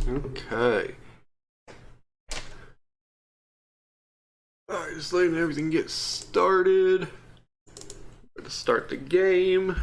Okay. Alright, just letting everything get started. Let's start the game.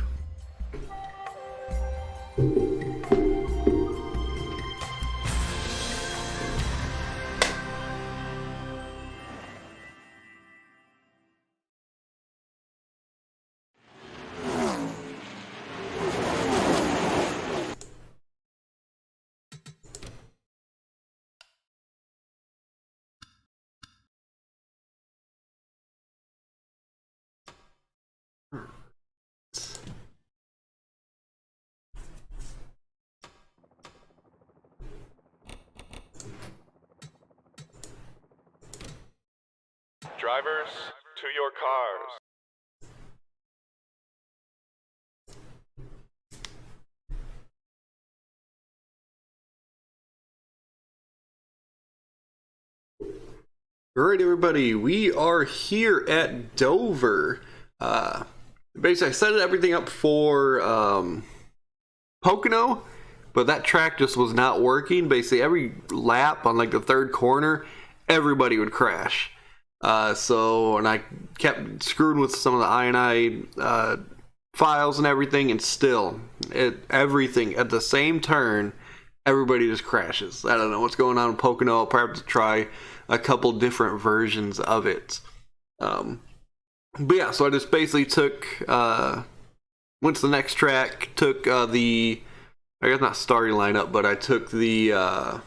Drivers, to your cars. Alright, everybody, we are here at Dover. Basically, I set everything up for Pocono, but that track just was not working. Basically, every lap on like the third corner, everybody would crash. And I kept screwing with some of the INI files and everything, and still, everything at the same turn, everybody just crashes. I don't know what's going on in Pocono. I'll probably have to try a couple different versions of it. But yeah, so I just basically took, went to the next track, took I guess not starting lineup, but I took the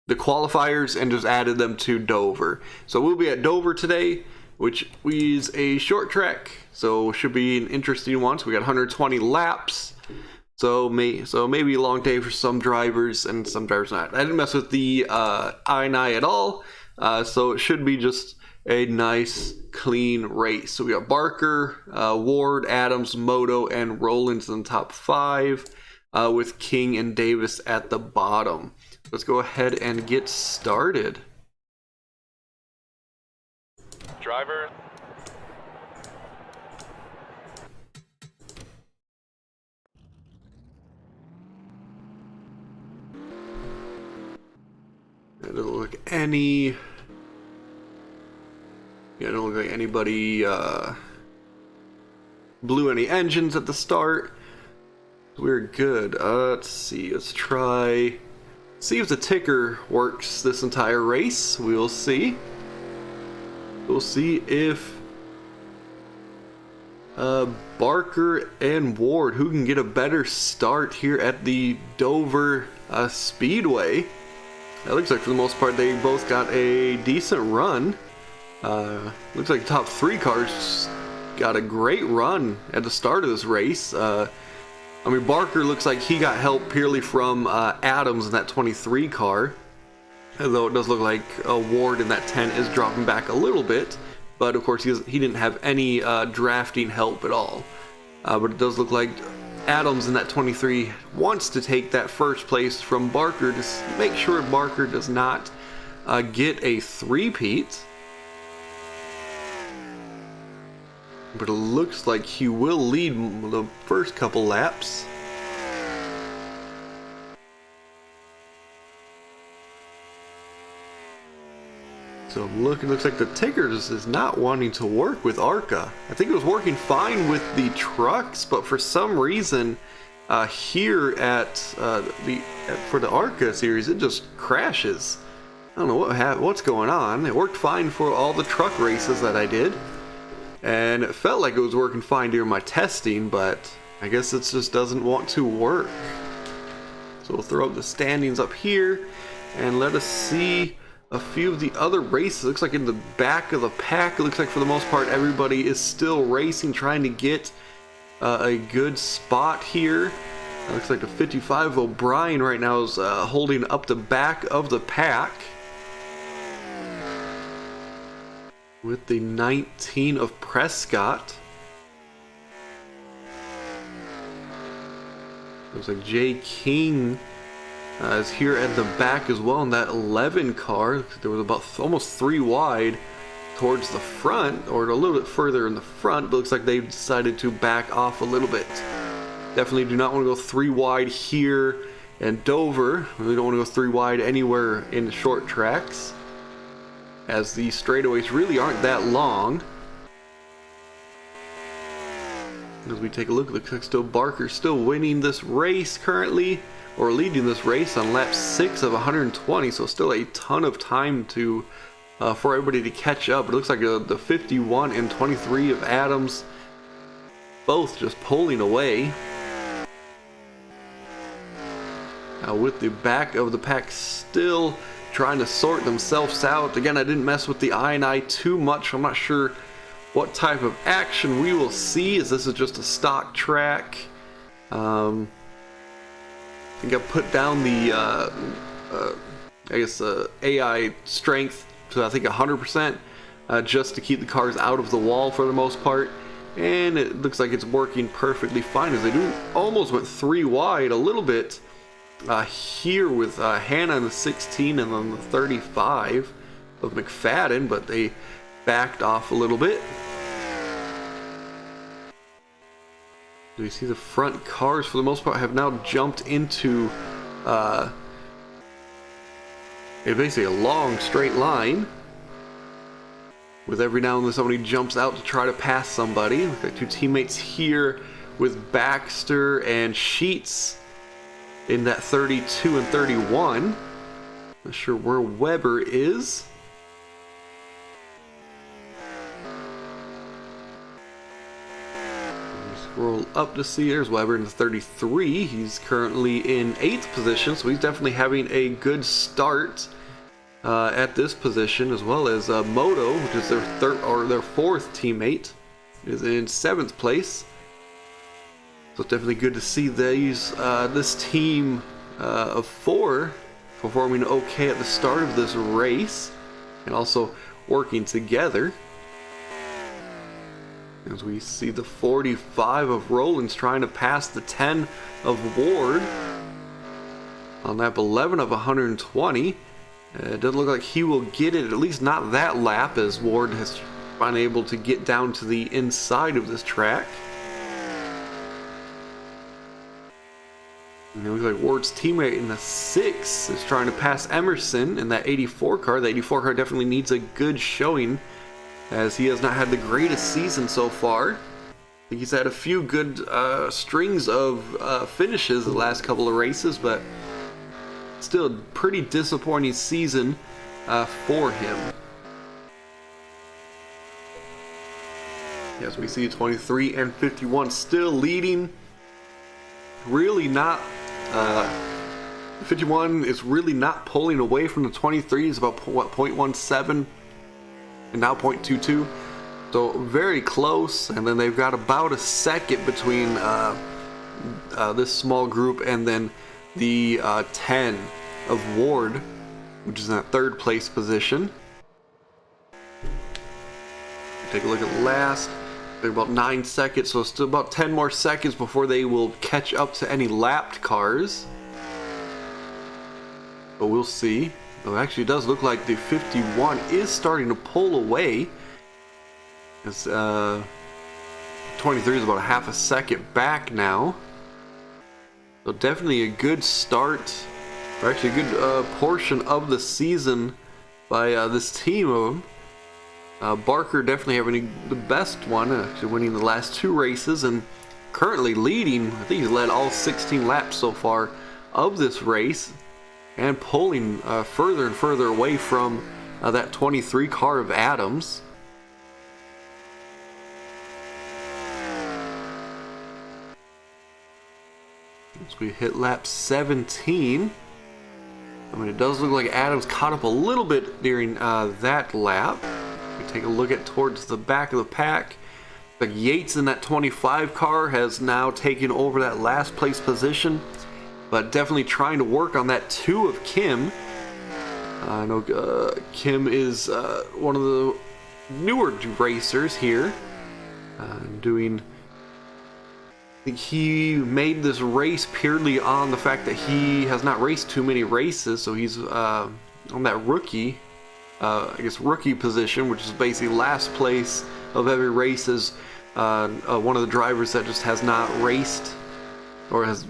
qualifiers and just added them to Dover. So we'll be at Dover today, which is a short track, so should be an interesting one. So we got 120 laps, so maybe a long day for some drivers and some drivers not. I didn't mess with the INI at all, so it should be just a nice clean race. So we got Barker, Ward, Adams, Moto, and Rollins in the top 5, with King and Davis at the bottom. Let's go ahead and get started. Driver. It doesn't look like anybody blew any engines at the start. We're good. Let's see. Let's try. See if the ticker works this entire race. We'll see. We'll see if Barker and Ward, who can get a better start here at the Dover Speedway. It looks like for the most part they both got a decent run. Looks like the top 3 cars got a great run at the start of this race. I mean, Barker looks like he got help purely from Adams in that 23 car. Although it does look like Ward in that 10 is dropping back a little bit. But of course, he didn't have any drafting help at all. But it does look like Adams in that 23 wants to take that first place from Barker to make sure Barker does not get a three-peat. But it looks like he will lead the first couple laps. So looks like the ticker is not wanting to work with ARCA. I think it was working fine with the trucks, but for some reason here for the ARCA series, it just crashes. I don't know what's going on. It worked fine for all the truck races that I did. And it felt like it was working fine during my testing, but I guess it just doesn't want to work. So we'll throw up the standings up here and let us see a few of the other races. It looks like in the back of the pack, it looks like for the most part everybody is still racing, trying to get a good spot here. It looks like the 55 O'Brien right now is holding up the back of the pack, with the 19 of Prescott. Looks like Jay King is here at the back as well in that 11 car. There was about almost 3 wide towards the front, or a little bit further in the front, but looks like they've decided to back off a little bit. Definitely do not want to go 3 wide here and Dover. We don't want to go 3 wide anywhere in the short tracks, as the straightaways really aren't that long. As we take a look, it looks like still Barker still winning this race currently, or leading this race on lap 6 of 120, so still a ton of time to for everybody to catch up. It looks like the 51 and 23 of Adams both just pulling away. With the back of the pack still trying to sort themselves out. Again, I didn't mess with the I&I too much. I'm not sure what type of action we will see, as this is just a stock track. I think I put down the AI strength to I think 100%, just to keep the cars out of the wall for the most part, and it looks like it's working perfectly fine, as they do almost went 3 wide a little bit here with Hannah in the 16 and then the 35 of McFadden, but they backed off a little bit. Do you see the front cars for the most part have now jumped into basically a long straight line, with every now and then somebody jumps out to try to pass somebody. We've got 2 teammates here with Baxter and Sheets in that 32 and 31. Not sure where Weber is. Scroll up to see, there's Weber in the 33. He's currently in 8th position, so he's definitely having a good start at this position, as well as Moto, which is their 4th teammate, is in 7th place. So it's definitely good to see this team of 4 performing okay at the start of this race, and also working together. As we see the 45 of Rollins trying to pass the 10 of Ward on lap 11 of 120. It doesn't look like he will get it, at least not that lap, as Ward has been able to get down to the inside of this track. And it looks like Ward's teammate in the 6 is trying to pass Emerson in that 84 car. The 84 car definitely needs a good showing, as he has not had the greatest season so far. I think he's had a few good strings of finishes the last couple of races, but still a pretty disappointing season for him. As we see 23 and 51 still leading. Really not 51 is really not pulling away from the 23. It's about 0.17 and now 0.22, so very close. And then they've got about a second between this small group and then the 10 of Ward, which is in that 3rd place position. Take a look at last. They're about 9 seconds, so still about 10 more seconds before they will catch up to any lapped cars. But we'll see. Oh, actually, it does look like the 51 is starting to pull away. As 23 is about a half a second back now. So definitely a good start, or actually a good portion of the season by this team of them. Barker definitely having the best one, actually winning the last 2 races and currently leading. I think he's led all 16 laps so far of this race, and pulling further and further away from that 23 car of Adams. As we hit lap 17, I mean, it does look like Adams caught up a little bit during that lap. We take a look at towards the back of the pack. The Yates in that 25 car has now taken over that last place position, but definitely trying to work on that 2 of Kim. I know Kim is one of the newer racers here, doing. I think he made this race purely on the fact that he has not raced too many races, so he's on that rookie. Rookie position, which is basically last place of every race, is one of the drivers that just has not raced or has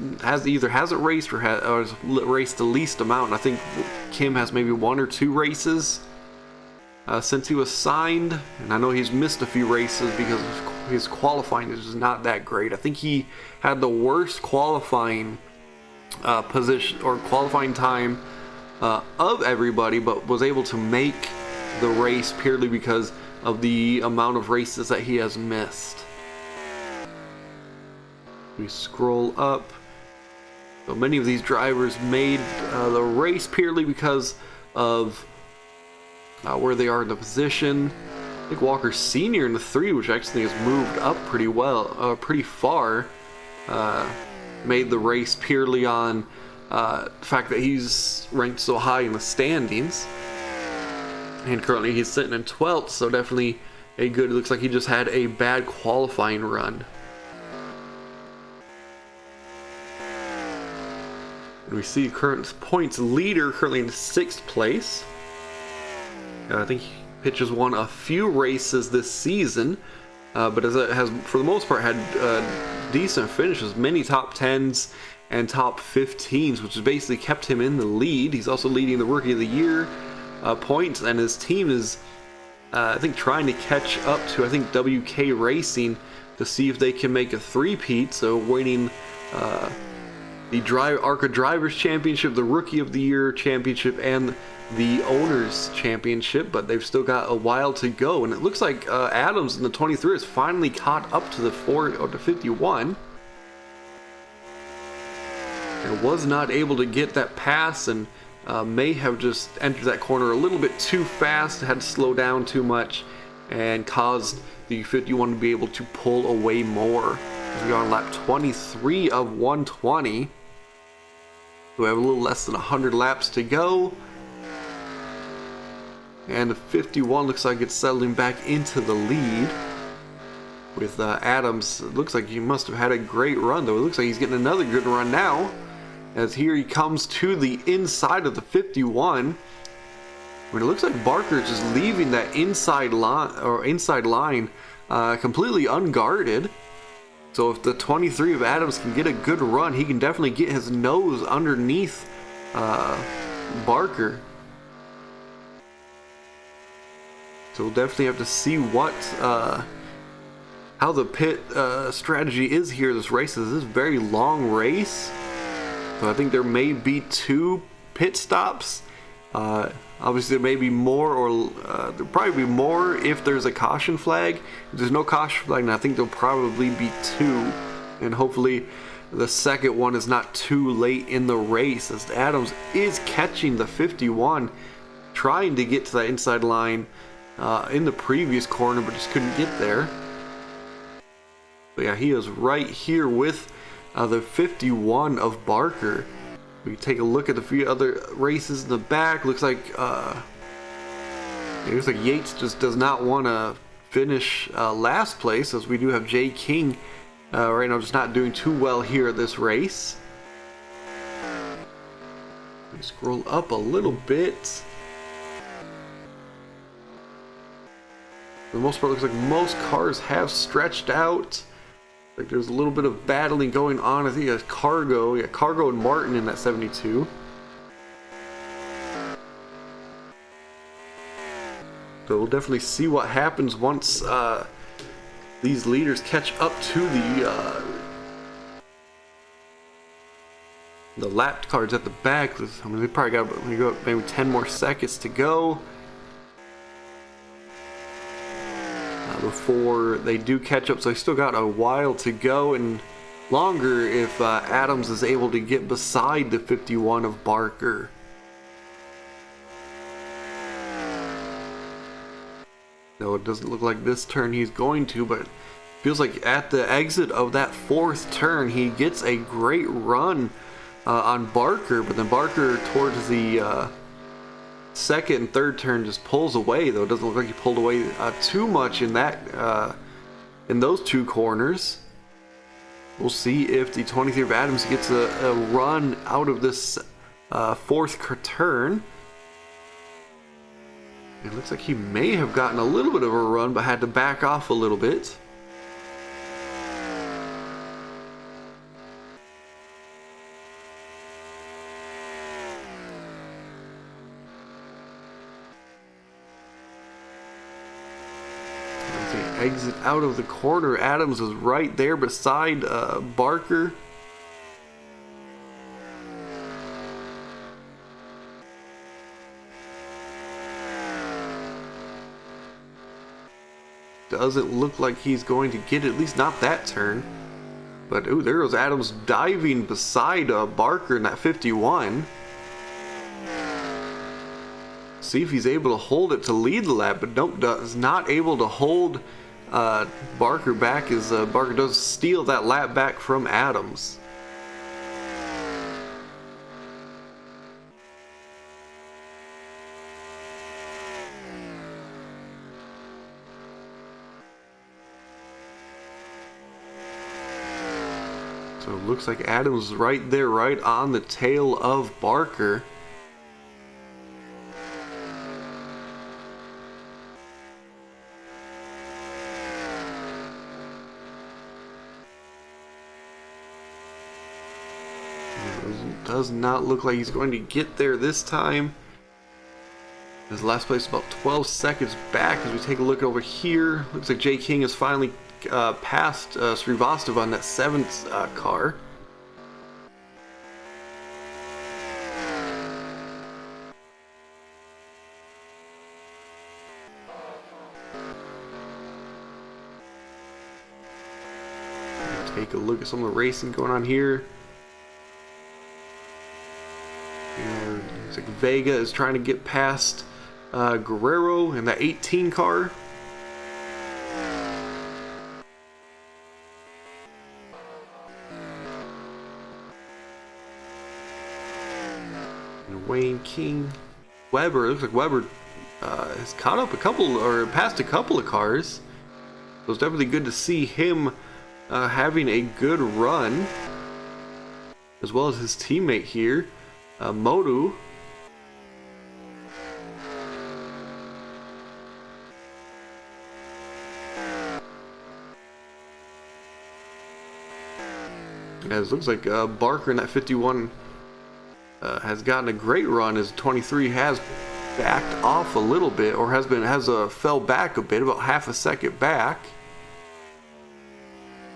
either hasn't raced or has raced the least amount. And I think Kim has maybe 1 or 2 races since he was signed, and I know he's missed a few races because his qualifying is just not that great. I think he had the worst qualifying position or qualifying time of everybody, but was able to make the race purely because of the amount of races that he has missed. We scroll up. So many of these drivers made the race purely because of where they are in the position. I think Walker Sr. in the 3, which actually has moved up pretty well, pretty far, made the race purely on the fact that he's ranked so high in the standings. And currently he's sitting in 12th, so definitely a good, it looks like he just had a bad qualifying run. And we see current points leader currently in 6th place. I think he Pitch has won a few races this season, but has for the most part had decent finishes, many top 10s and top 15s, which has basically kept him in the lead. He's also leading the Rookie of the Year points, and his team is, I think, trying to catch up to, I think, WK Racing to see if they can make a three-peat, so winning the ARCA Drivers Championship, the Rookie of the Year Championship, and the Owners Championship, but they've still got a while to go. And it looks like Adams in the 23 has finally caught up to the 51. And was not able to get that pass, and may have just entered that corner a little bit too fast, had to slow down too much, and caused the 51 to be able to pull away more. We are on lap 23 of 120. We have a little less than 100 laps to go. And the 51 looks like it's settling back into the lead. With Adams, it looks like he must have had a great run, though. It looks like he's getting another good run now, as here he comes to the inside of the 51. When it looks like Barker is just leaving that inside line completely unguarded. So if the 23 of Adams can get a good run, he can definitely get his nose underneath Barker. So we'll definitely have to see what how the pit strategy is here. This race is a very long race, so I think there may be 2 pit stops. Obviously, there may be more, or there'll probably be more if there's a caution flag. If there's no caution flag, then I think there'll probably be 2, and hopefully the second one is not too late in the race, as Adams is catching the 51, trying to get to that inside line in the previous corner, but just couldn't get there. But yeah, he is right here with the 51 of Barker. We take a look at a few other races in the back. Looks like Yates just does not want to finish last place, as we do have Jay King right now just not doing too well here at this race. We scroll up a little bit. For the most part, it looks like most cars have stretched out. Like there's a little bit of battling going on. I think it's Cargo and Martin in that 72. So we'll definitely see what happens once these leaders catch up to the lap cards at the back. I mean, they probably got maybe 10 more seconds to go before they do catch up, so they still got a while to go, and longer if Adams is able to get beside the 51 of Barker. No, it doesn't look like this turn he's going to, but it feels like at the exit of that 4th turn he gets a great run on Barker, but then Barker towards the 2nd and 3rd turn just pulls away, though. It doesn't look like he pulled away too much in that in those 2 corners. We'll see if the 23 of Adams gets a run out of this 4th turn. It looks like he may have gotten a little bit of a run, but had to back off a little bit. exit out of the corner. Adams is right there beside Barker. Doesn't look like he's going to get it, at least not that turn. But ooh, there goes Adams diving beside Barker in that 51. See if he's able to hold it to lead the lap, but nope, is not able to hold Barker back as Barker does steal that lap back from Adams. So it looks like Adams is right there, right on the tail of Barker. Does not look like he's going to get there this time. His last place is about 12 seconds back as we take a look over here. Looks like Jay King has finally passed Srivastava on that 7th car. Take a look at some of the racing going on here. Looks like Vega is trying to get past Guerrero in that 18 car. And Wayne King. Weber, it looks like Weber has caught up a couple, or passed a couple of cars. So it's definitely good to see him having a good run, as well as his teammate here, Modu. As it looks like Barker in that 51 has gotten a great run, as 23 has backed off a little bit, or has fell back a bit, about half a second back.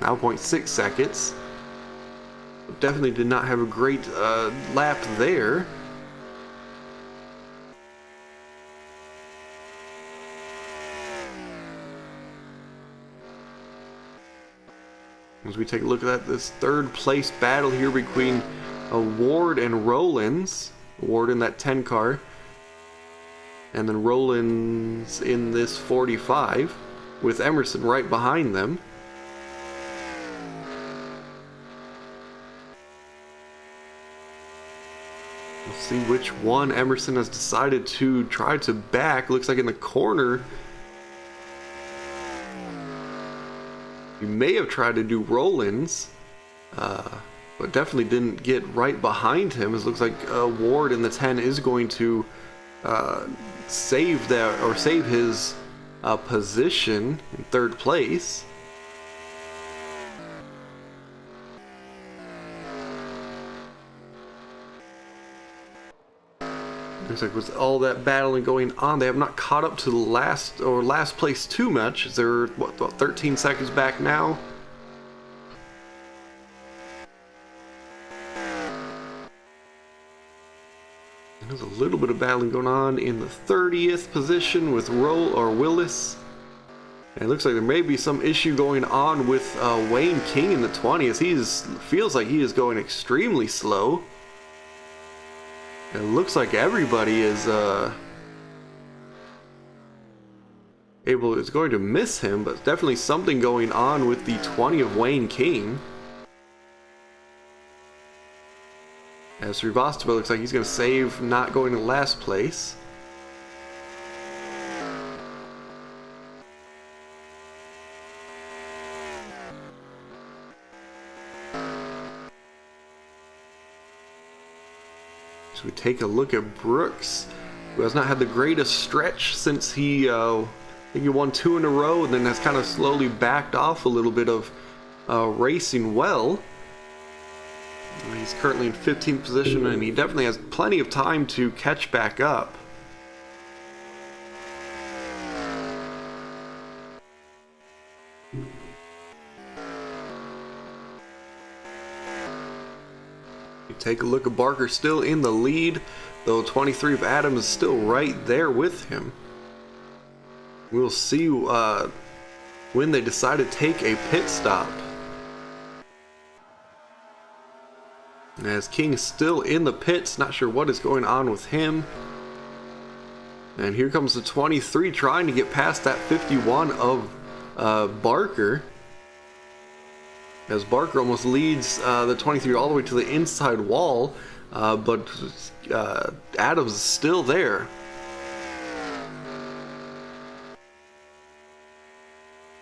Now 0.6 seconds. Definitely did not have a great lap there. As we take a look at this third place battle here between Ward and Rollins. Ward in that 10 car, and then Rollins in this 45 with Emerson right behind them. We'll see which one Emerson has decided to try to back. Looks like in the corner he may have tried to do Rollins, but definitely didn't get right behind him. It looks like Ward in the 10 is going to save that, or save his position in third place. Looks like with all that battling going on, they have not caught up to the last place too much. They're what 13 seconds back now. And there's a little bit of battling going on in the 30th position with Willis. And it looks like there may be some issue going on with Wayne King in the 20th. Feels like he is going extremely slow. It looks like everybody is going to miss him, but definitely something going on with the 20 of Wayne King. As Srivastava looks like he's going to save not going to last place. So we take a look at Brooks, who has not had the greatest stretch since I think he won 2 in a row, and then has kind of slowly backed off a little bit of racing well. He's currently in 15th position, and he definitely has plenty of time to catch back up. take a look at Barker still in the lead, though 23 of Adams is still right there with him. We'll see when they decide to take a pit stop. As King is still in the pits, not sure what is going on with him. And here comes the 23 trying to get past that 51 of Barker. As Barker almost leads the 23 all the way to the inside wall, but Adams is still there.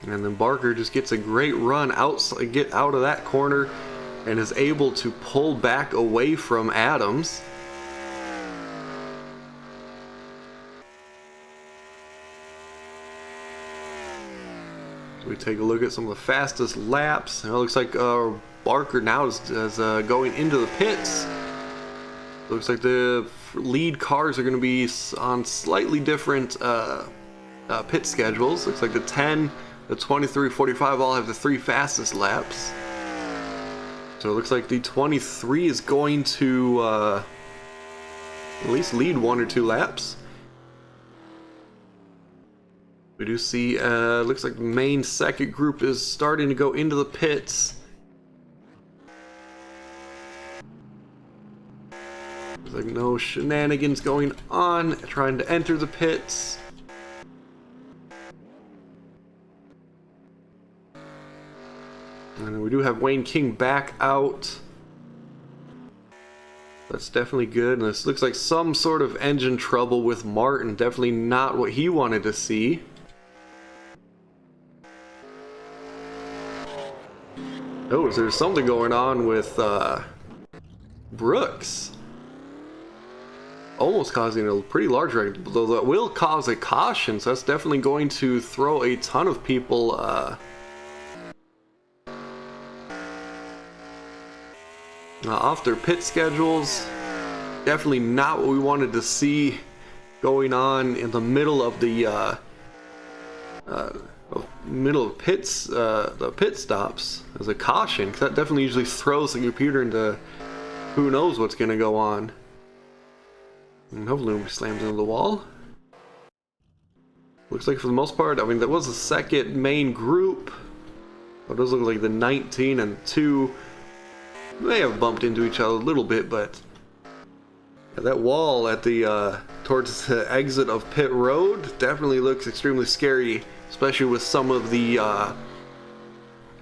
And then Barker just gets a great run outside, get out of that corner, and is able to pull back away from Adams. So we take a look at some of the fastest laps. And it looks like Barker now is going into the pits. Looks like the lead cars are going to be on slightly different pit schedules. Looks like the 10, the 23, 45 all have the 3 fastest laps. So it looks like the 23 is going to at least lead 1 or 2 laps. We do see, looks like the main second group is starting to go into the pits. There's like no shenanigans going on, trying to enter the pits. And we do have Wayne King back out. That's definitely good. And this looks like some sort of engine trouble with Martin. Definitely not what he wanted to see. Oh, there's something going on with Brooks. Almost causing a pretty large wreck, though that will cause a caution, so that's definitely going to throw a ton of people off their pit schedules. Definitely not what we wanted to see going on in the middle of the pits, the pit stops as a caution, because that definitely usually throws the computer into who knows what's going to go on. And hopefully nobody slams into the wall. Looks like for the most part, I mean, that was the second main group. It does look like the 19 and 2 may have bumped into each other a little bit, but that wall at the towards the exit of pit road definitely looks extremely scary, especially with some of the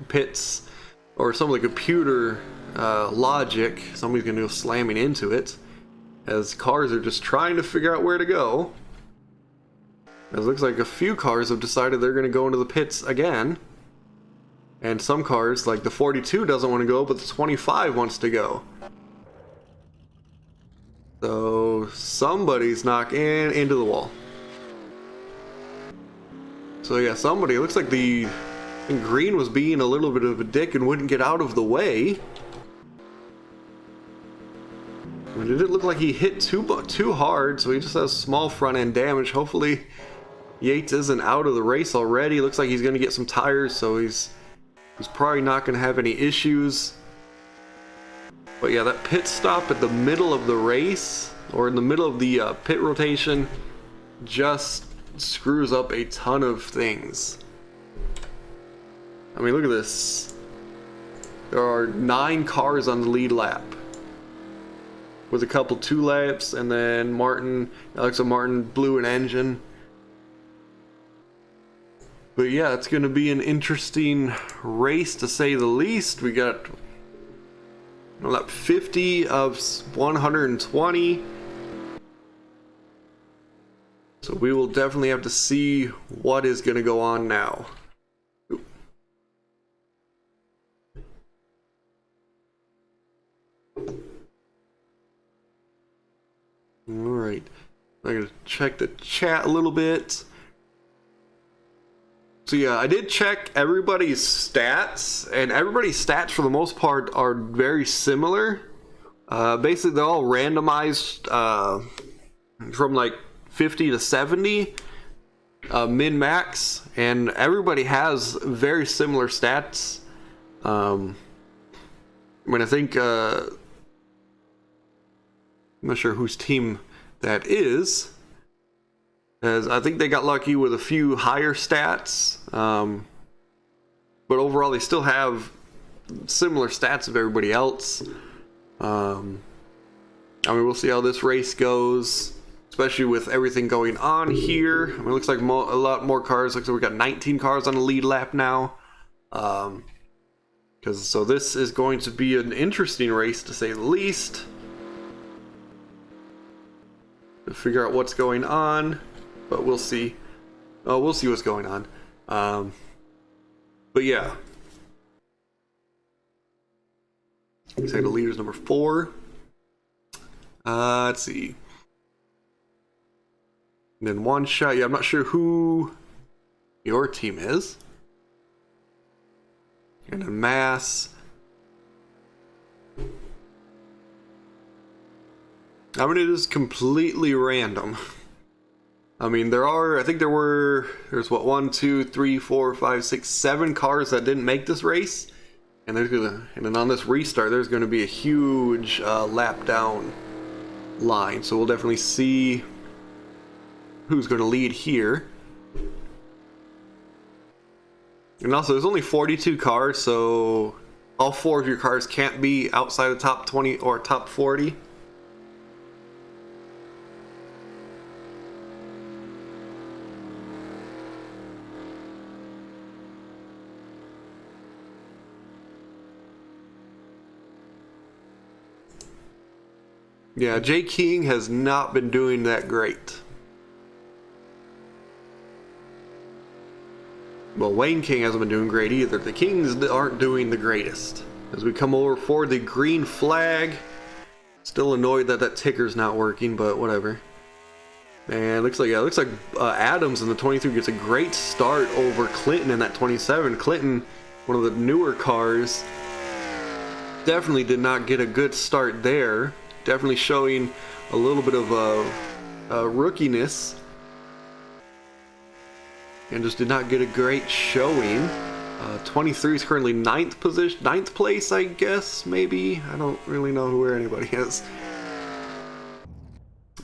pits or some of the computer logic. Somebody's gonna go slamming into it as cars are just trying to figure out where to go. It looks like a few cars have decided they're gonna go into the pits again. And some cars, like the 42 doesn't want to go, but the 25 wants to go. So somebody's knocking into the wall. So yeah, somebody, it looks like I think Green was being a little bit of a dick and wouldn't get out of the way. But it didn't look like he hit too hard, so he just has small front end damage. Hopefully Yates isn't out of the race already. Looks like he's going to get some tires, so he's probably not going to have any issues. But yeah, that pit stop at the middle of the race, or in the middle of the pit rotation, just screws up a ton of things. I mean, look at this. There are 9 cars on the lead lap, with a couple 2 laps, and then Alex Martin blew an engine. But yeah, it's going to be an interesting race to say the least. We got lap 50 of 120. So we will definitely have to see what is going to go on now. Alright, I'm going to check the chat a little bit. So yeah, I did check everybody's stats, and everybody's stats for the most part are very similar. Basically, they're all randomized from like 50 to 70 min-max, and everybody has very similar stats. I mean, I think I'm not sure whose team that is, as I think they got lucky with a few higher stats, but overall they still have similar stats of everybody else. I mean, we'll see how this race goes, especially with everything going on here. I mean, it looks like a lot more cars. Looks like we got 19 cars on the lead lap now. So this is going to be an interesting race, to say the least, to figure out what's going on. But we'll see. We'll see what's going on. But yeah. Looks like the leader's number 4. Let's see. And then one shot. Yeah, I'm not sure who your team is. And then mass. I mean, it is completely random. I mean, there's what, 1, 2, 3, 4, 5, 6, 7 cars that didn't make this race. And then on this restart, there's gonna be a huge lap down line. So we'll definitely see who's gonna lead here. And also, there's only 42 cars, so all 4 of your cars can't be outside the top 20 or top 40. Yeah, Jay King has not been doing that great. Well, Wayne King hasn't been doing great either. The Kings aren't doing the greatest. As we come over for the green flag. Still annoyed that that ticker's not working, but whatever. And looks like Adams in the 23 gets a great start over Clinton in that 27. Clinton, one of the newer cars, definitely did not get a good start there. Definitely showing a little bit of rookiness, and just did not get a great showing. 23 is currently 9th place, I guess, maybe. I don't really know where anybody is.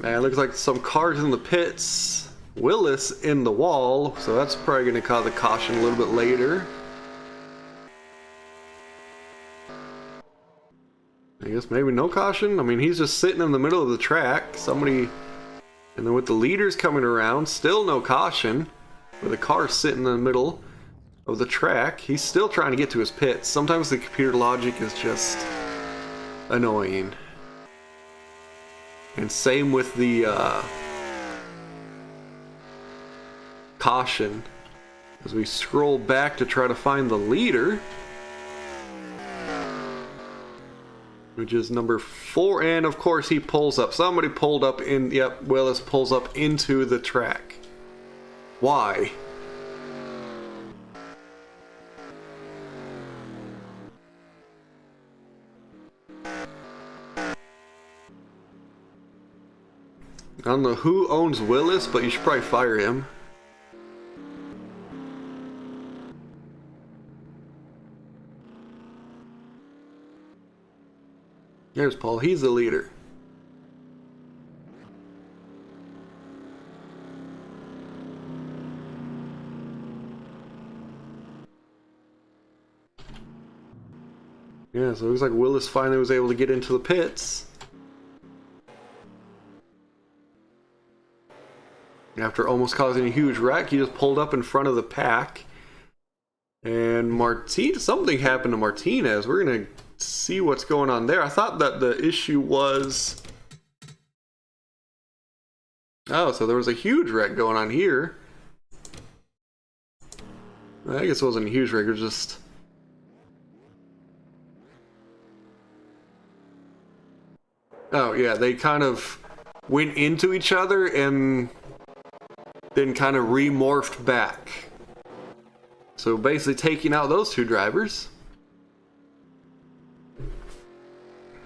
And it looks like some cars in the pits. Willis in the wall, so that's probably going to cause a caution a little bit later. I guess maybe no caution. I mean, he's just sitting in the middle of the track. And then with the leaders coming around, still no caution. With the car sitting in the middle of the track, he's still trying to get to his pits. Sometimes the computer logic is just annoying. And same with the caution. As we scroll back to try to find the leader, which is number 4, and of course he pulls up. Somebody pulled up in, yep, Willis pulls up into the track. Why? I don't know who owns Willis, but you should probably fire him. There's Paul, he's the leader. Yeah, so it looks like Willis finally was able to get into the pits. After almost causing a huge wreck, he just pulled up in front of the pack. And something happened to Martinez. We're gonna see what's going on there. I thought that the issue was... Oh, so there was a huge wreck going on here. I guess it wasn't a huge wreck, it was just... Oh yeah, they kind of went into each other and then kind of remorphed back. So basically taking out those 2 drivers.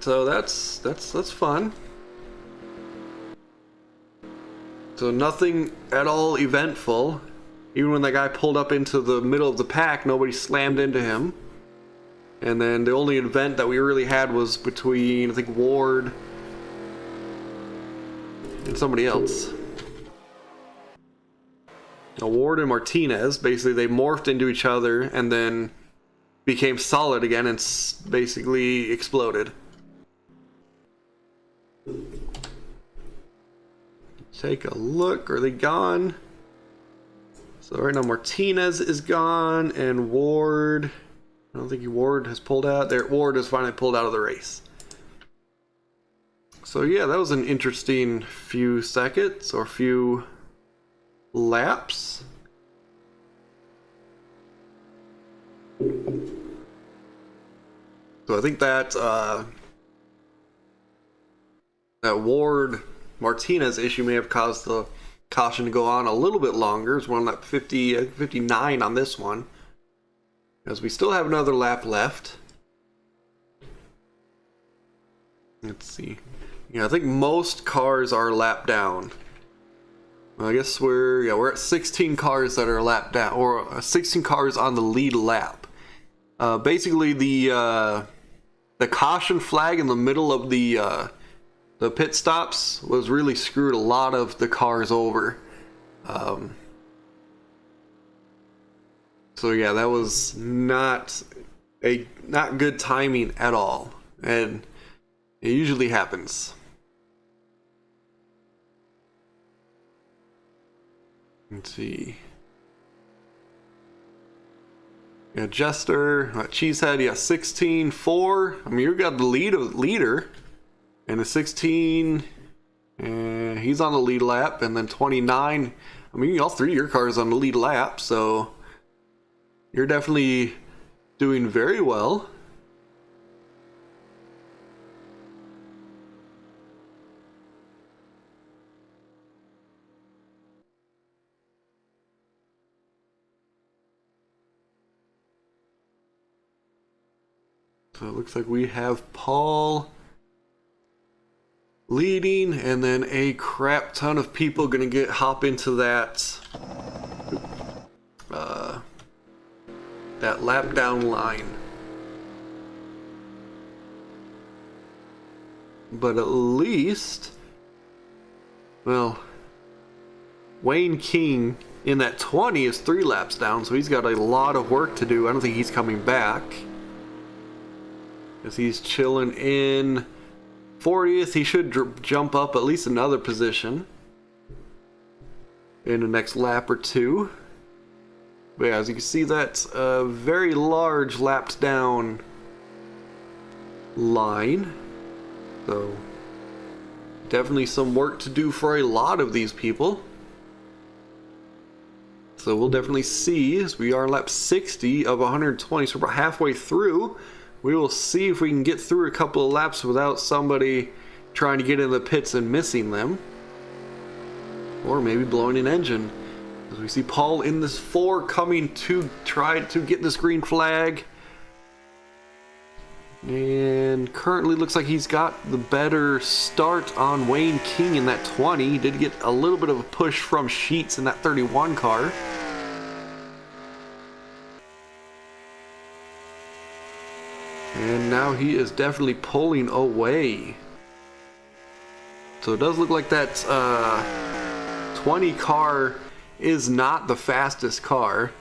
So that's fun. So nothing at all eventful. Even when that guy pulled up into the middle of the pack, nobody slammed into him. And then the only event that we really had was between, I think, Ward and somebody else. Ward and Martinez, basically they morphed into each other and then became solid again and basically exploded. Take a look. Are they gone? So right now Martinez is gone and Ward, I don't think Ward has pulled out. There, Ward has finally pulled out of the race. So yeah, that was an interesting few seconds or few laps. So I think that that Ward Martinez issue may have caused the caution to go on a little bit longer. It's one lap 59 on this one, as we still have another lap left. Let's see. Yeah, I think most cars are lap down. Well, I guess we're at 16 cars that are lap down, or 16 cars on the lead lap. Basically, the caution flag in the middle of the pit stops was really screwed a lot of the cars over. So yeah, that was not good timing at all, and it usually happens. Let's see. Yeah, Jester, Cheesehead, yeah, 16-4. I mean, you got the leader, and a 16, he's on the lead lap, and then 29. I mean, all three of your cars on the lead lap, so you're definitely doing very well. So it looks like we have Paul leading, and then a crap ton of people gonna hop into that that lap down line. But at least, well, Wayne King in that 20 is 3 laps down, so he's got a lot of work to do. I don't think he's coming back, as he's chilling in 40th. He should jump up at least another position in the next lap or two. But yeah, as you can see, that's a very large lapped down line. So definitely some work to do for a lot of these people. So we'll definitely see, as we are lap 60 of 120, so we're halfway through. We will see if we can get through a couple of laps without somebody trying to get in the pits and missing them, or maybe blowing an engine. As we see Paul in this 4 coming to try to get this green flag, and currently looks like he's got the better start on Wayne King in that 20. He did get a little bit of a push from Sheets in that 31 car. And now he is definitely pulling away. So it does look like that 20 car is not the fastest car.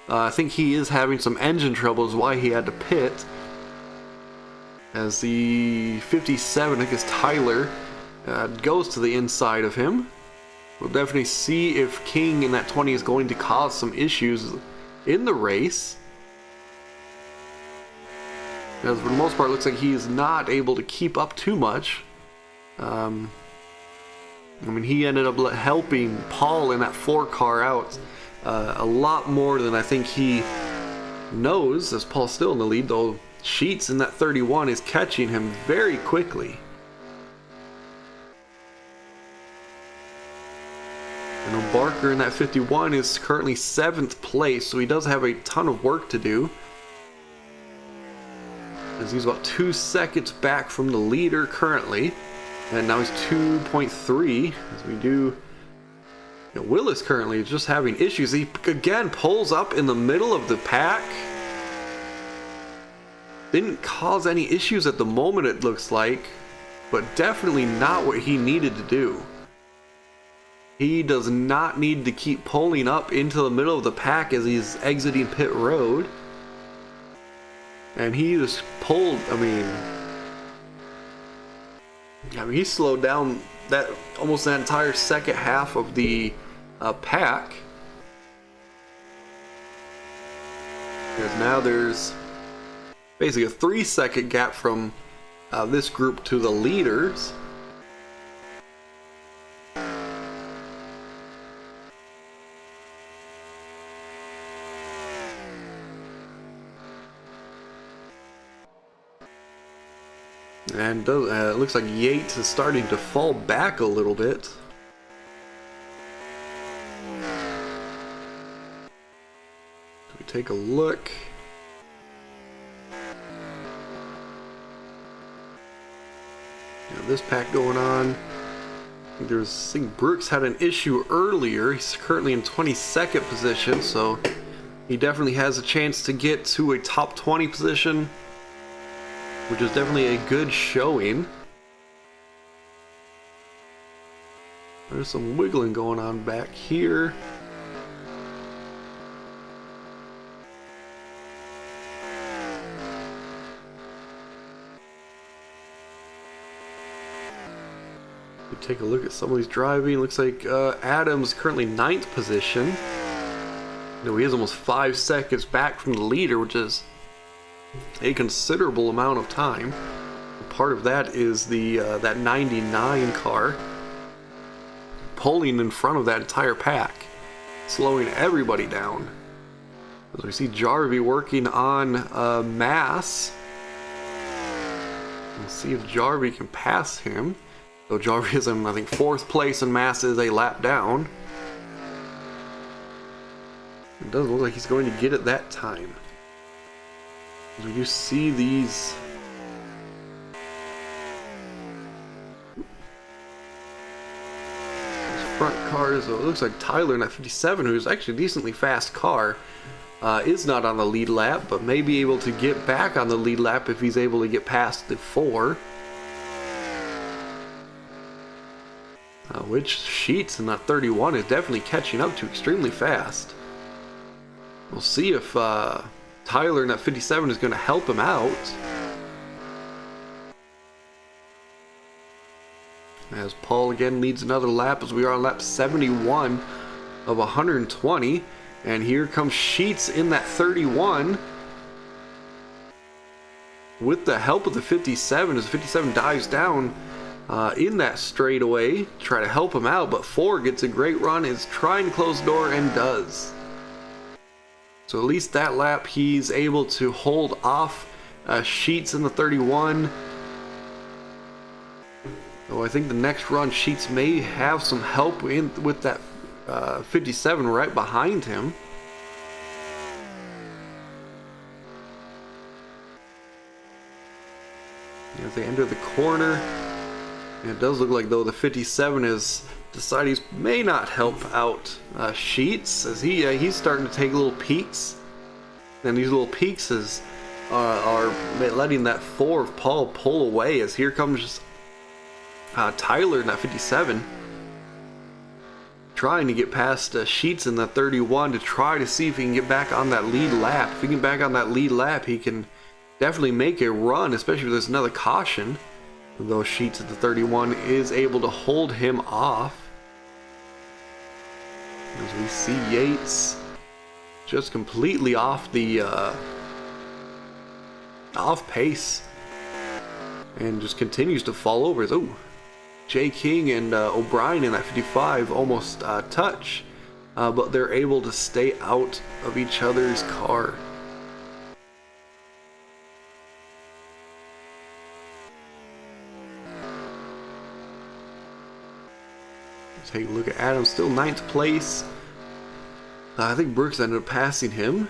I think he is having some engine trouble, is why he had to pit. As the 57, I guess Tyler, goes to the inside of him. We'll definitely see if King in that 20 is going to cause some issues in the race. As for the most part, it looks like he is not able to keep up too much. I mean, he ended up helping Paul in that 4 car out a lot more than I think he knows, as Paul's still in the lead, though Sheets in that 31 is catching him very quickly. And Barker in that 51 is currently 7th place, so he does have a ton of work to do, as he's about 2 seconds back from the leader currently, and now he's 2.3. As we do, Willis currently is just having issues. He again pulls up in the middle of the pack. Didn't cause any issues at the moment, it looks like, but definitely not what he needed to do. He does not need to keep pulling up into the middle of the pack as he's exiting pit road. And he just pulled, I mean he slowed down that almost that entire second half of the pack. Because now there's basically a 3-second gap from this group to the leaders. And it looks like Yates is starting to fall back a little bit. We take a look. This pack going on. I think Brooks had an issue earlier. He's currently in 22nd position, so he definitely has a chance to get to a top 20 position, which is definitely a good showing. There's some wiggling going on back here. Take a look at some of these driving. Looks like Adams currently 9th position. He is almost 5 seconds back from the leader, which is a considerable amount of time. Part of that is the that 99 car pulling in front of that entire pack, slowing everybody down. As we see Jarvie working on Mass. We'll see if Jarvie can pass him. So Jarvie is in, I think, 4th place, and Mass is a lap down. It doesn't look like he's going to get it that time. We do see these front cars. So it looks like Tyler in that 57, who's actually a decently fast car, is not on the lead lap, but may be able to get back on the lead lap if he's able to get past the 4. Which Sheets in that 31 is definitely catching up to extremely fast. We'll see if Tyler in that 57 is going to help him out. As Paul again leads another lap, as we are on lap 71 of 120. And here comes Sheets in that 31. With the help of the 57, as the 57 dives down in that straightaway, try to help him out, but Ford gets a great run, is trying to close the door and does. So at least that lap he's able to hold off Sheets in the 31. So I think the next run Sheets may have some help with that 57 right behind him. As they enter the corner, it does look like, though, the 57 is deciding he may not help out Sheets, as he's starting to take little peeks, and these little peeks are letting that 4 of Paul pull away, as here comes Tyler in that 57, trying to get past Sheets in that 31 to try to see if he can get back on that lead lap. If he can get back on that lead lap, he can definitely make a run, especially if there's another caution. Though Sheets at the 31 is able to hold him off. As we see Yates just completely off the off pace and just continues to fall over. Oh, Jay King and O'Brien in that 55 almost touch, but they're able to stay out of each other's car. Take a look at Adams, still 9th place. I think Brooks ended up passing him.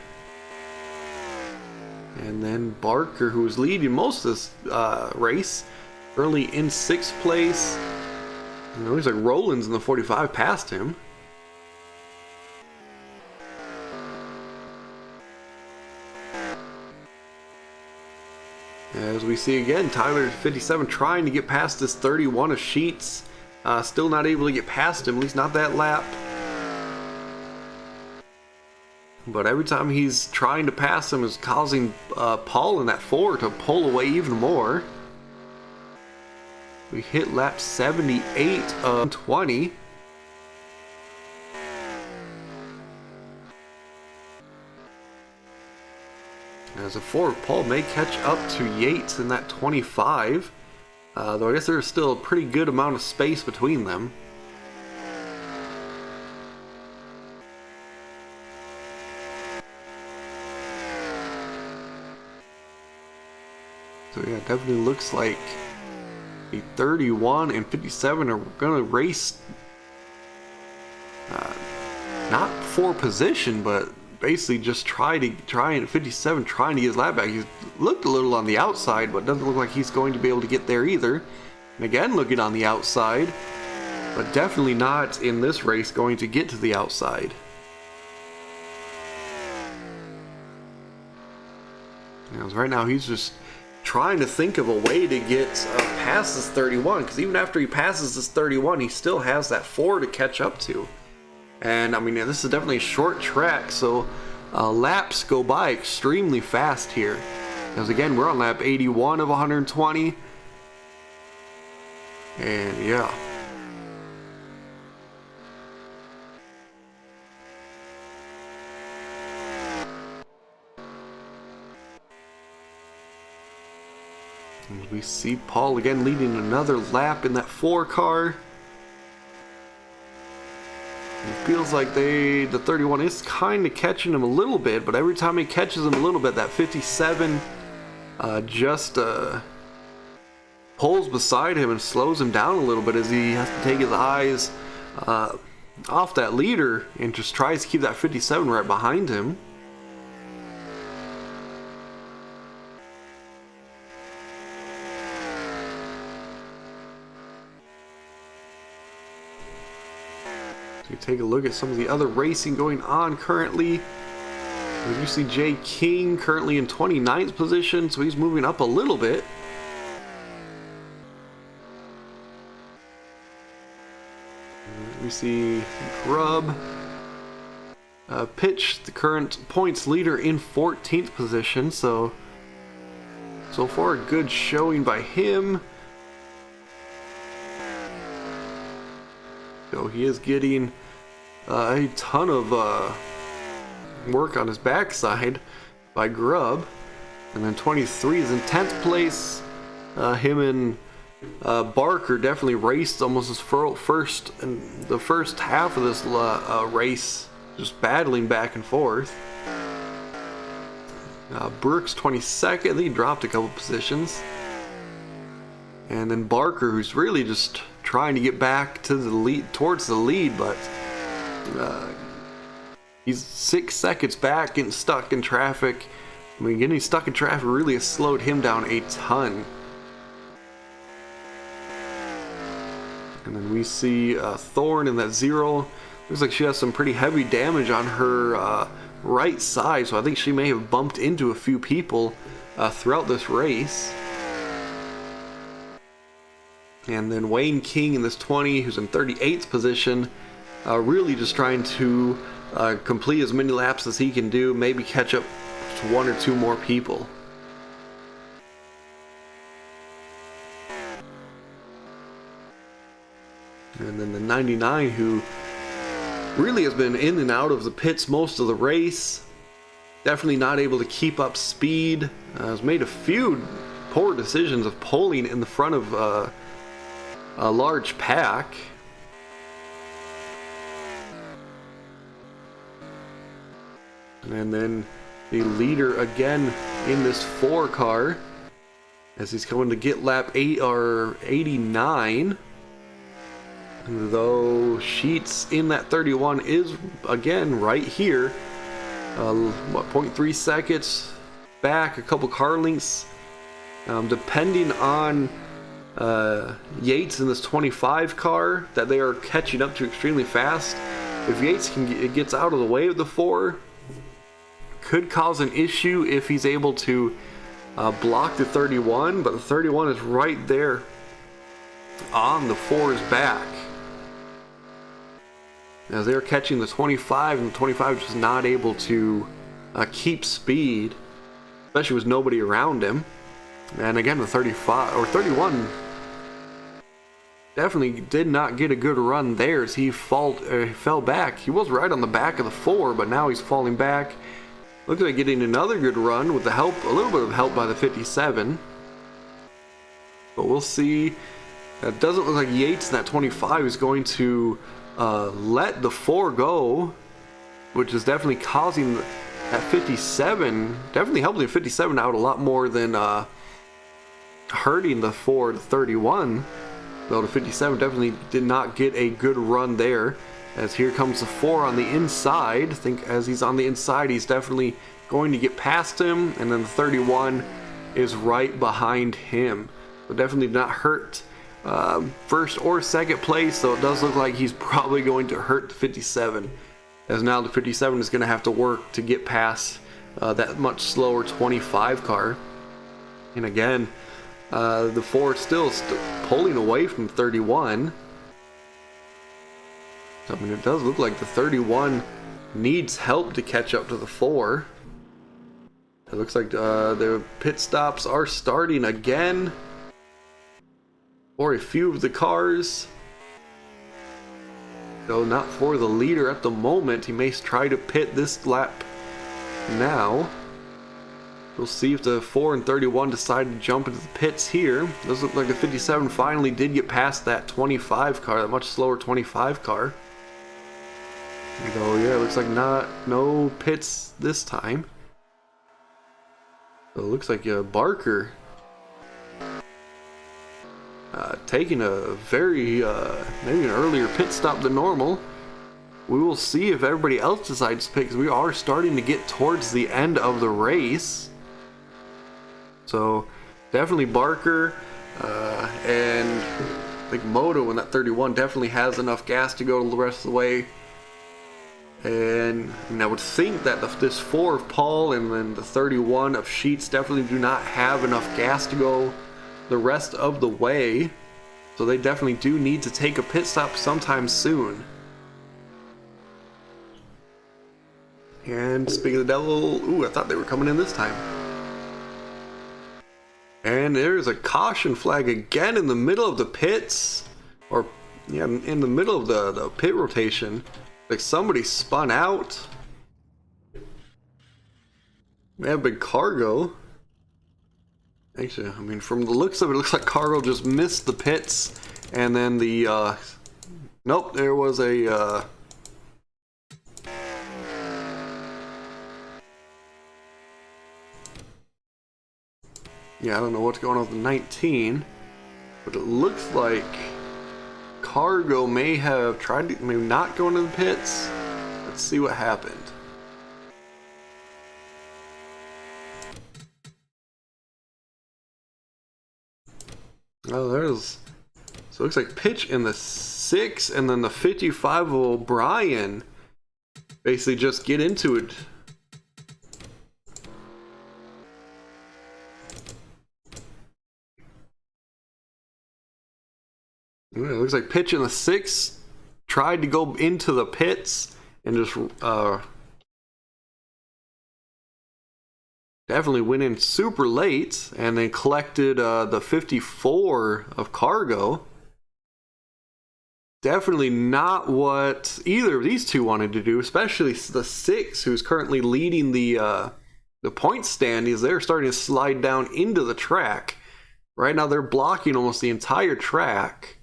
And then Barker, who was leading most of this race, early in 6th place. You know, he's like Rollins in the 45 passed him. As we see again, Tyler 57 trying to get past this 31 of Sheets. Still not able to get past him, at least not that lap. But every time he's trying to pass him is causing Paul in that 4 to pull away even more. We hit lap 78 of 20. As a 4, Paul may catch up to Yates in that 25. Though I guess there's still a pretty good amount of space between them. So yeah, it definitely looks like the 31 and 57 are going to race not for position, but basically just try and 57 trying to get his lap back. He looked a little on the outside, but doesn't look like he's going to be able to get there either. And again, looking on the outside, but definitely not in this race going to get to the outside. Because right now he's just trying to think of a way to get past this 31, because even after he passes this 31, he still has that 4 to catch up to. And I mean, this is definitely a short track, so laps go by extremely fast here. Because again, we're on lap 81 of 120. And yeah. And we see Paul again leading another lap in that 4 car. It feels like the 31 is kind of catching him a little bit, but every time he catches him a little bit, that 57 just pulls beside him and slows him down a little bit as he has to take his eyes off that leader and just tries to keep that 57 right behind him. So you take a look at some of the other racing going on currently. You see Jay King currently in 29th position, so he's moving up a little bit. We see Grubb Pitch, the current points leader, in 14th position, so far a good showing by him. So he is getting a ton of work on his backside by Grubb. And then 23 is in 10th place. Him and Barker definitely raced almost his first in the first half of this race, just battling back and forth. Brooks 22nd, he dropped a couple positions. And then Barker, who's really just trying to get back to the lead, towards the lead, but he's 6 seconds back, getting stuck in traffic. I mean, getting stuck in traffic really has slowed him down a ton. And then we see Thorne in that 0. Looks like she has some pretty heavy damage on her right side, so I think she may have bumped into a few people throughout this race. And then Wayne King in this 20, who's in 38th position, really just trying to complete as many laps as he can do, maybe catch up to 1 or 2 more people. And then the 99, who really has been in and out of the pits most of the race, definitely not able to keep up speed, has made a few poor decisions of pulling in the front of a large pack. And then the leader again in this 4 car as he's coming to get lap 8 or 89. Though Sheets in that 31 is again right here, 0.3 seconds back, a couple car lengths, depending on Yates in this 25 car that they are catching up to extremely fast. If Yates gets out of the way of the 4, could cause an issue if he's able to block the 31, but the 31 is right there on the 4's back. as they're catching the 25, and the 25 just not able to keep speed, especially with nobody around him. And again, the 35 or 31 definitely did not get a good run there as he fell back. He was right on the back of the 4, but now he's falling back. Looks like getting another good run with the help, a little bit of help by the 57. But we'll see. It doesn't look like Yates in that 25 is going to let the 4 go, which is definitely causing that 57, definitely helping the 57 out a lot more than hurting the 4 to 31. Though the 57 definitely did not get a good run there. As here comes the 4 on the inside. I think as he's on the inside, he's definitely going to get past him, and then the 31 is right behind him. So definitely did not hurt first or second place, so it does look like he's probably going to hurt the 57, as now the 57 is going to have to work to get past that much slower 25 car. And again, the 4 still pulling away from 31. I mean, it does look like the 31 needs help to catch up to the 4. It looks like the pit stops are starting again for a few of the cars. Though not for the leader at the moment. He may try to pit this lap now. We'll see if the 4 and 31 decide to jump into the pits here. Does look like the 57 finally did get past that 25 car, that much slower 25 car. So yeah, it looks like no pits this time. So it looks like Barker taking a very maybe an earlier pit stop than normal. We will see if everybody else decides to pit, because we are starting to get towards the end of the race. So definitely Barker and I think Moto in that 31 definitely has enough gas to go the rest of the way. And I would think that this 4 of Paul and then the 31 of Sheets definitely do not have enough gas to go the rest of the way. So they definitely do need to take a pit stop sometime soon. And speaking of the devil, ooh, I thought they were coming in this time. And there's a caution flag again in the middle of the pits. Or, yeah, in the middle of the pit rotation. Like somebody spun out. May have been Cargo. Actually, I mean, from the looks of it, it looks like Cargo just missed the pits. And then the, nope, there was a, yeah, I don't know what's going on with the 19, but it looks like Cargo may have tried to, maybe not go into the pits. Let's see what happened. Oh, there's, so it looks like pitch in the 6, and then the 55 of O'Brien basically just get into it. It looks like pitch in the 6 tried to go into the pits and just definitely went in super late, and then collected the 54 of Cargo. Definitely not what either of these two wanted to do, especially the 6, who's currently leading the point stand, is they're starting to slide down into the track. Right now they're blocking almost the entire track.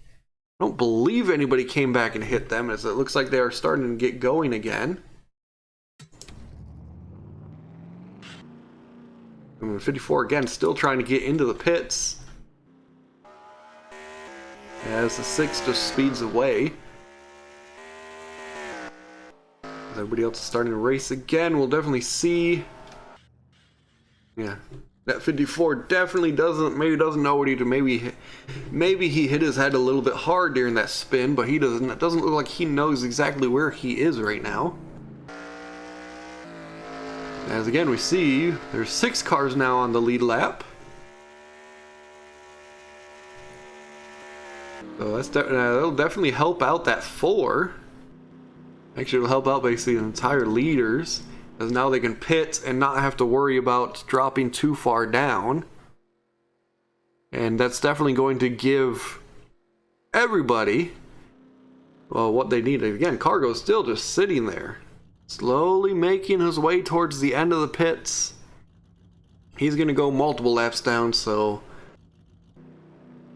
I don't believe anybody came back and hit them, as it looks like they are starting to get going again. And 54 again, still trying to get into the pits. As the 6 just speeds away. As everybody else is starting to race again, we'll definitely see. Yeah. That 54 definitely doesn't know what he did. Maybe he hit his head a little bit hard during that spin, but it doesn't look like he knows exactly where he is right now. As again we see, there's 6 cars now on the lead lap. So that'll definitely help out that 4. Actually, it'll help out basically the entire leaders, because now they can pit and not have to worry about dropping too far down. And that's definitely going to give everybody, well, what they need. Again, Cargo's still just sitting there, slowly making his way towards the end of the pits. He's going to go multiple laps down, so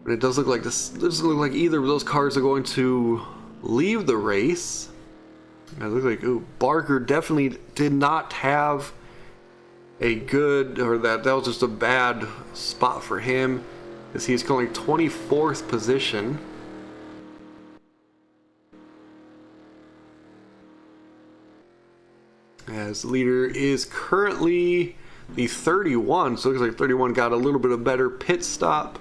it does look like this. Does look like either of those cars are going to leave the race. It looks like Barker definitely did not have a good, or that was just a bad spot for him, as he's going 24th position. As leader is currently the 31, so it looks like 31 got a little bit of better pit stop.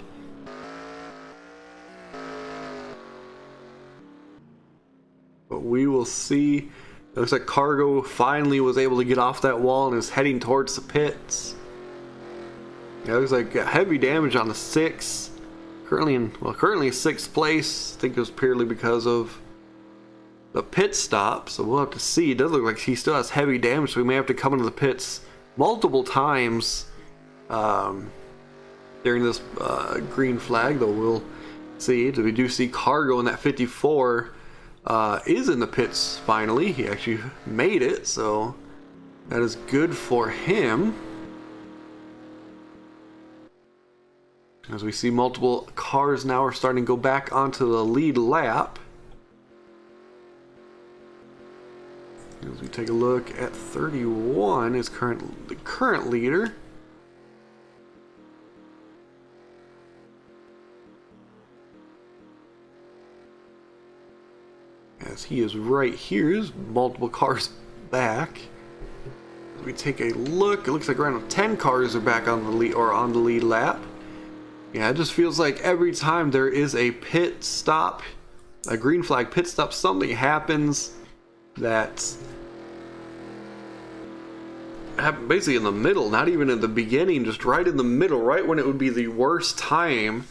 But we will see. It looks like Cargo finally was able to get off that wall and is heading towards the pits. Yeah, it looks like heavy damage on the 6. Currently in 6th place. I think it was purely because of the pit stop, so we'll have to see. It does look like he still has heavy damage, so we may have to come into the pits multiple times during this green flag, though we'll see. We do see Cargo in that 54 is in the pits finally. He actually made it, so that is good for him. As we see multiple cars now are starting to go back onto the lead lap. As we take a look at 31 is the current leader. As he is right here, there's multiple cars back. As we take a look, it looks like around 10 cars are back on the lead, or on the lead lap. Yeah, it just feels like every time there is a pit stop, a green flag pit stop, something happens that's basically in the middle, not even in the beginning, just right in the middle, right when it would be the worst time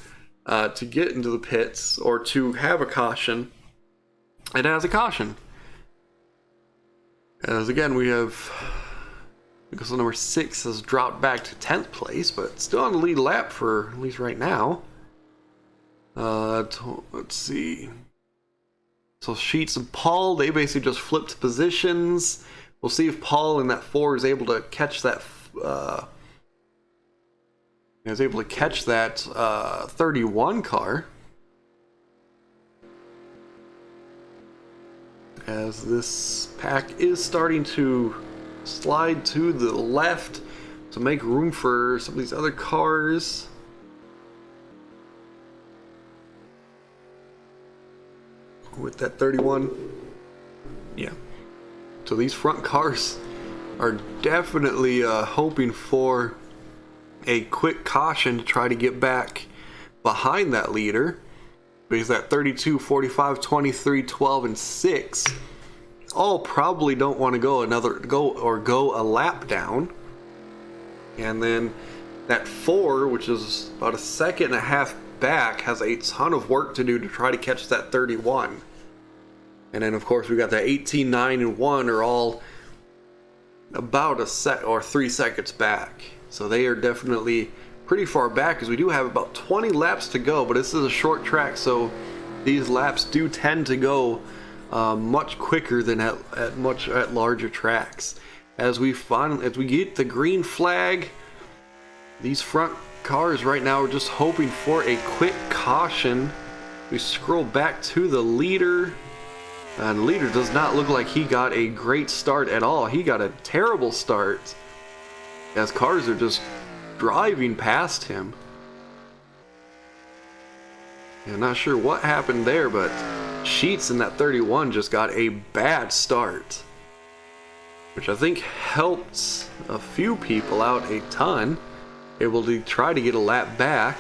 to get into the pits or to have a caution. It has a caution. As again, we have, because number 6 has dropped back to 10th place, but still on the lead lap for at least right now. Let's see. So Sheets and Paul, they basically just flipped positions. We'll see if Paul in that 4 is able to catch that. Is able to catch that 31 car. As this pack is starting to slide to the left to make room for some of these other cars. With that 31, yeah. So these front cars are definitely hoping for a quick caution to try to get back behind that leader, because that 32, 45, 23, 12, and 6 all probably don't want to go a lap down. And then that 4, which is about a second and a half back, has a ton of work to do to try to catch that 31. And then of course we got that 18, 9, and 1 are all about a 3 seconds back. So they are definitely pretty far back, because we do have about 20 laps to go, but this is a short track, so these laps do tend to go much quicker than at larger tracks. As we get the green flag, these front cars right now are just hoping for a quick caution. We scroll back to the leader, and the leader does not look like he got a great start at all. He got a terrible start, as cars are just driving past him. I'm not sure what happened there, but Sheets in that 31 just got a bad start, which I think helped a few people out a ton, able to try to get a lap back.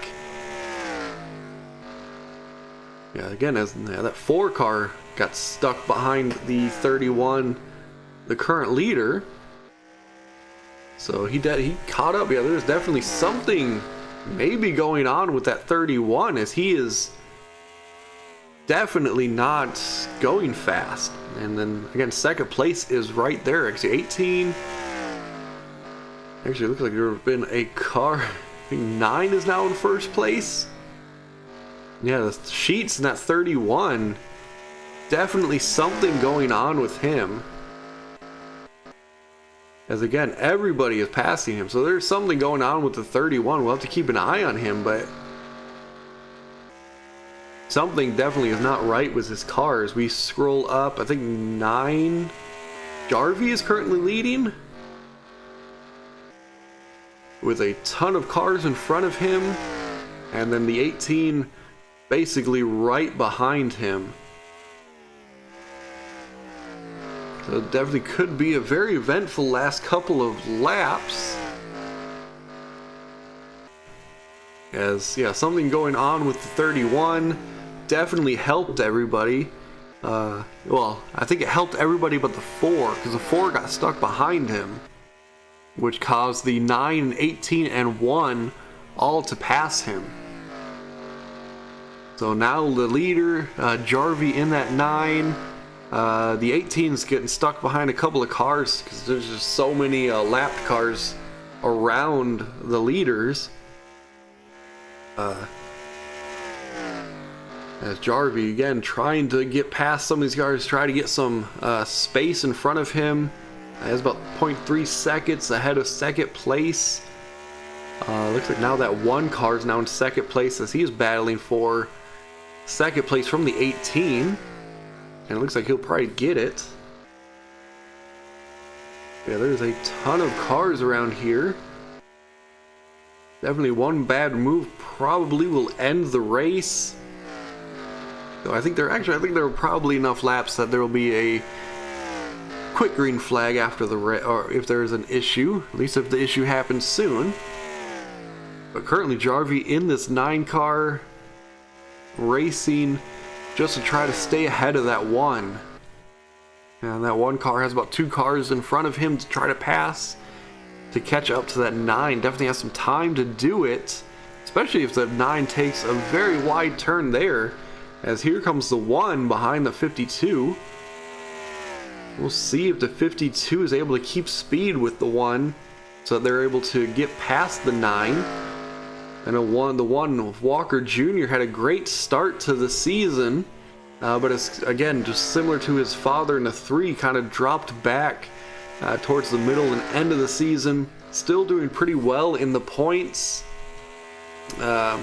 Yeah, again, that 4 car got stuck behind the 31, the current leader. So he caught up. Yeah, there's definitely something maybe going on with that 31, as he is definitely not going fast. And then again, second place is right there. Actually, 18. Actually, it looks like there have been a car. I think 9 is now in first place. Yeah, the Sheets in that 31. Definitely something going on with him. As again, everybody is passing him. So there's something going on with the 31. We'll have to keep an eye on him, but something definitely is not right with his cars. We scroll up, I think 9. Jarvie is currently leading with a ton of cars in front of him, and then the 18 basically right behind him. So it definitely could be a very eventful last couple of laps. As, yeah, something going on with the 31 definitely helped everybody. Well, I think it helped everybody but the 4, because the 4 got stuck behind him, which caused the 9, 18, and 1 all to pass him. So now the leader, Jarvie in that 9. The 18 is getting stuck behind a couple of cars because there's just so many lapped cars around the leaders. As Jarvie again trying to get past some of these cars, try to get some space in front of him. He has about 0.3 seconds ahead of second place. Looks like now that 1 car is now in second place as he is battling for second place from the 18. And it looks like he'll probably get it. Yeah, there's a ton of cars around here. Definitely one bad move probably will end the race. So I think there are probably enough laps that there will be a quick green flag after the or if there is an issue, at least if the issue happens soon. But currently Jarvie in this 9 car racing just to try to stay ahead of that 1. And that 1 car has about 2 cars in front of him to try to pass to catch up to that 9. Definitely has some time to do it, especially if the 9 takes a very wide turn there, as here comes the 1 behind the 52. We'll see if the 52 is able to keep speed with the 1 so that they're able to get past the 9. And the one of Walker Jr. had a great start to the season, but it's again just similar to his father in the 3, kind of dropped back towards the middle and end of the season. Still doing pretty well in the points, but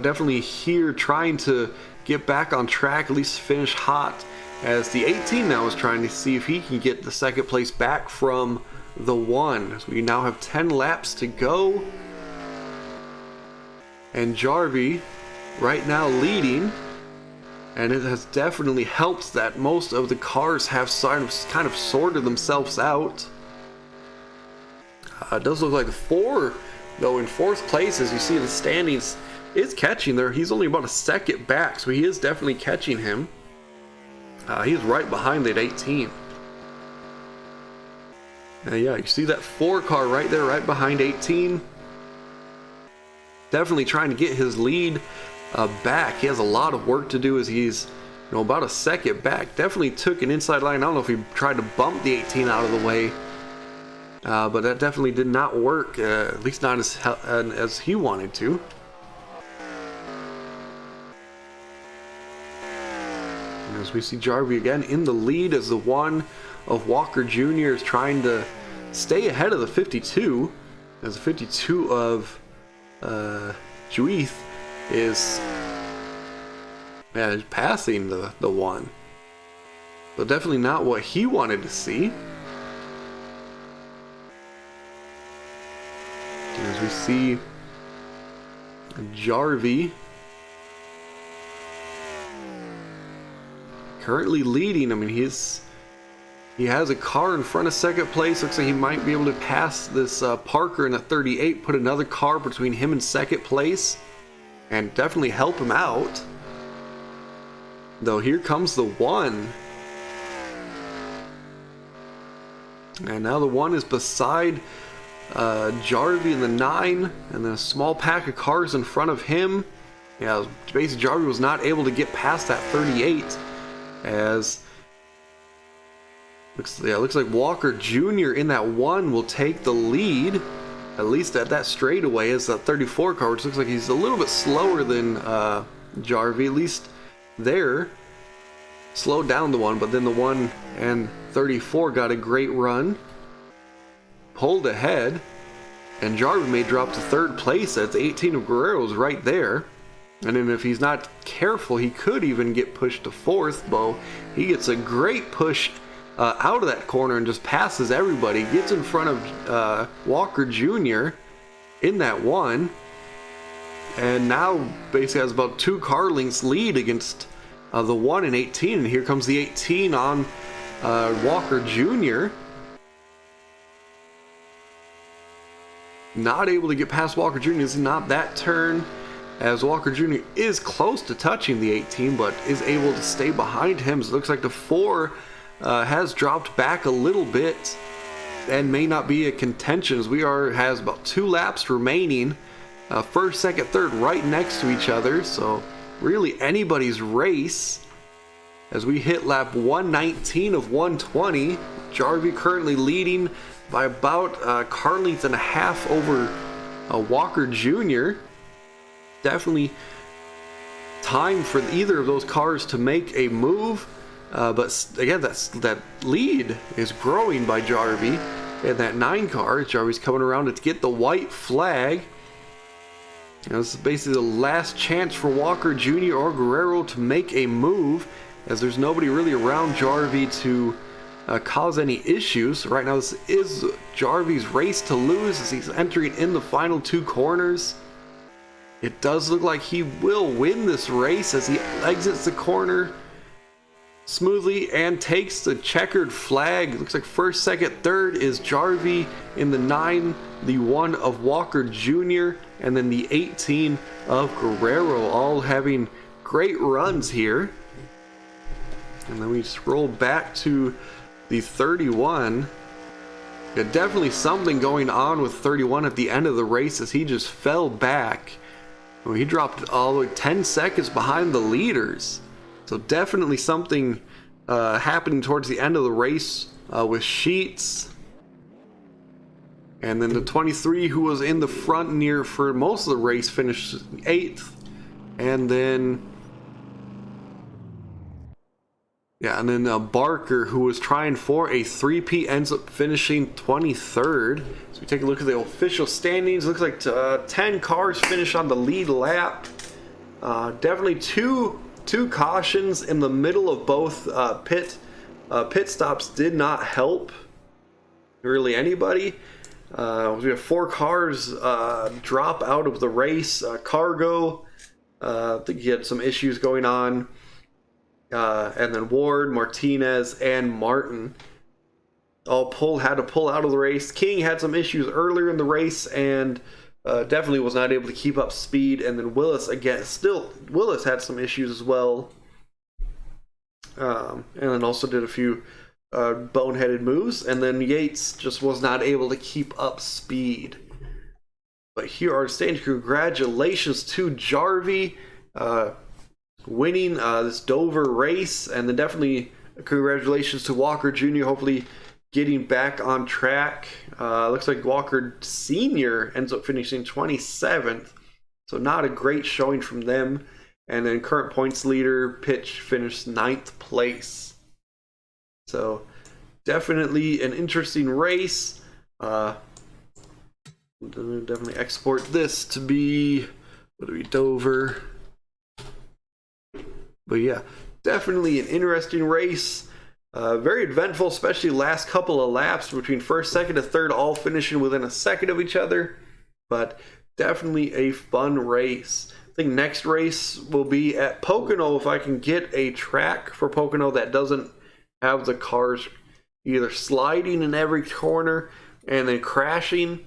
definitely here trying to get back on track, at least finish hot. As the 18 now is trying to see if he can get the second place back from the 1. So we now have 10 laps to go. And Jarvie right now leading, and it has definitely helped that most of the cars have kind of sorted themselves out. It does look like the 4, though, in 4th place, as you see in the standings, is catching there. He's only about a second back, so he is definitely catching him. He's right behind that 18. Yeah, you see that 4 car right there, right behind 18. Definitely trying to get his lead back. He has a lot of work to do as he's about a second back. Definitely took an inside line. I don't know if he tried to bump the 18 out of the way, but that definitely did not work, at least not as he wanted to. And as we see Jarvie again in the lead as the 1 of Walker Jr. is trying to stay ahead of the 52, as the 52 of Juith is passing the 1, but definitely not what he wanted to see. As we see Jarvie currently leading. I mean, he has a car in front of second place. Looks like he might be able to pass this Parker in the 38, put another car between him and second place, and definitely help him out. Though here comes the 1. And now the 1 is beside Jarvie in the 9, and then a small pack of cars in front of him. Yeah, basically Jarvie was not able to get past that 38 as looks like Walker Jr. in that one will take the lead, at least at that straightaway, as that 34 car, which looks like he's a little bit slower than Jarvie, at least there. Slowed down the one, but then the 1 and 34 got a great run, pulled ahead, and Jarvie may drop to third place. That's 18 of Guerrero's right there. And then if he's not careful, he could even get pushed to fourth, but he gets a great push out of that corner and just passes everybody, gets in front of Walker Jr. in that one, and now basically has about 2 car lengths lead against the 1 and 18. And here comes the 18 on Walker Jr. Not able to get past Walker Jr. This is not that turn, as Walker Jr. is close to touching the 18, but is able to stay behind him. So it looks like the 4 has dropped back a little bit and may not be a contention, as has about 2 laps remaining. First, second, third right next to each other, so really anybody's race as we hit lap 119 of 120. Jarvie currently leading by about a car length and a half over Walker Jr. Definitely time for either of those cars to make a move. But again, that lead is growing by Jarvie in that 9 car. Jarvie's coming around to get the white flag. This is basically the last chance for Walker Jr. or Guerrero to make a move, as there's nobody really around Jarvie to cause any issues. Right now, this is Jarvie's race to lose as he's entering in the final 2 corners. It does look like he will win this race as he exits the corner smoothly and takes the checkered flag. Looks like first, second, third is Jarvie in the 9, the 1 of Walker Jr., and then the 18 of Guerrero, all having great runs here. And then we scroll back to the 31. Yeah, definitely something going on with 31 at the end of the race, as he just fell back. Well, he dropped all the way 10 seconds behind the leaders. So definitely something happening towards the end of the race with Sheets. And then the 23, who was in the front near for most of the race, finished 8th. And then Barker, who was trying for a 3P, ends up finishing 23rd. So we take a look at the official standings. Looks like 10 cars finished on the lead lap. Definitely two cautions in the middle of both pit stops did not help really anybody. We have 4 cars drop out of the race. Cargo, I think he had some issues going on. And then Ward, Martinez, and Martin all had to pull out of the race. King had some issues earlier in the race and definitely was not able to keep up speed. And then Willis Willis had some issues as well. And then also did a few boneheaded moves. And then Yates just was not able to keep up speed. But here are the standings. Congratulations to Jarvie winning this Dover race, and then definitely congratulations to Walker Jr. hopefully getting back on track. Looks like Walker Sr. ends up finishing 27th, so not a great showing from them. And then current points leader Pitch finished 9th place. So definitely an interesting race. Definitely export this to be Dover. But yeah, definitely an interesting race. Very eventful, especially last couple of laps between first, second, and third, all finishing within a second of each other. But definitely a fun race. I think next race will be at Pocono, if I can get a track for Pocono that doesn't have the cars either sliding in every corner and then crashing.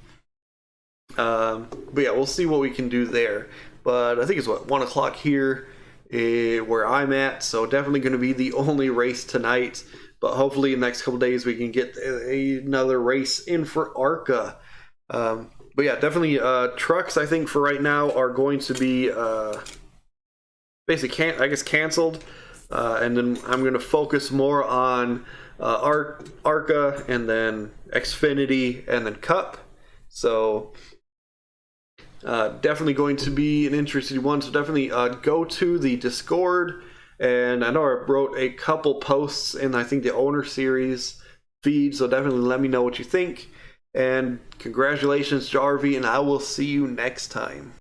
But yeah, we'll see what we can do there. But I think it's 1 o'clock here where I'm at, so definitely going to be the only race tonight. But hopefully in the next couple days we can get another race in for ARCA. But yeah, definitely trucks, I think for right now are going to be basically I guess canceled, and then I'm going to focus more on ARCA and then Xfinity and then Cup. So definitely going to be an interesting one. So definitely go to the Discord, and I know I wrote a couple posts in I think the Owner Series feed. So definitely let me know what you think. And congratulations, Jarvie, and I will see you next time.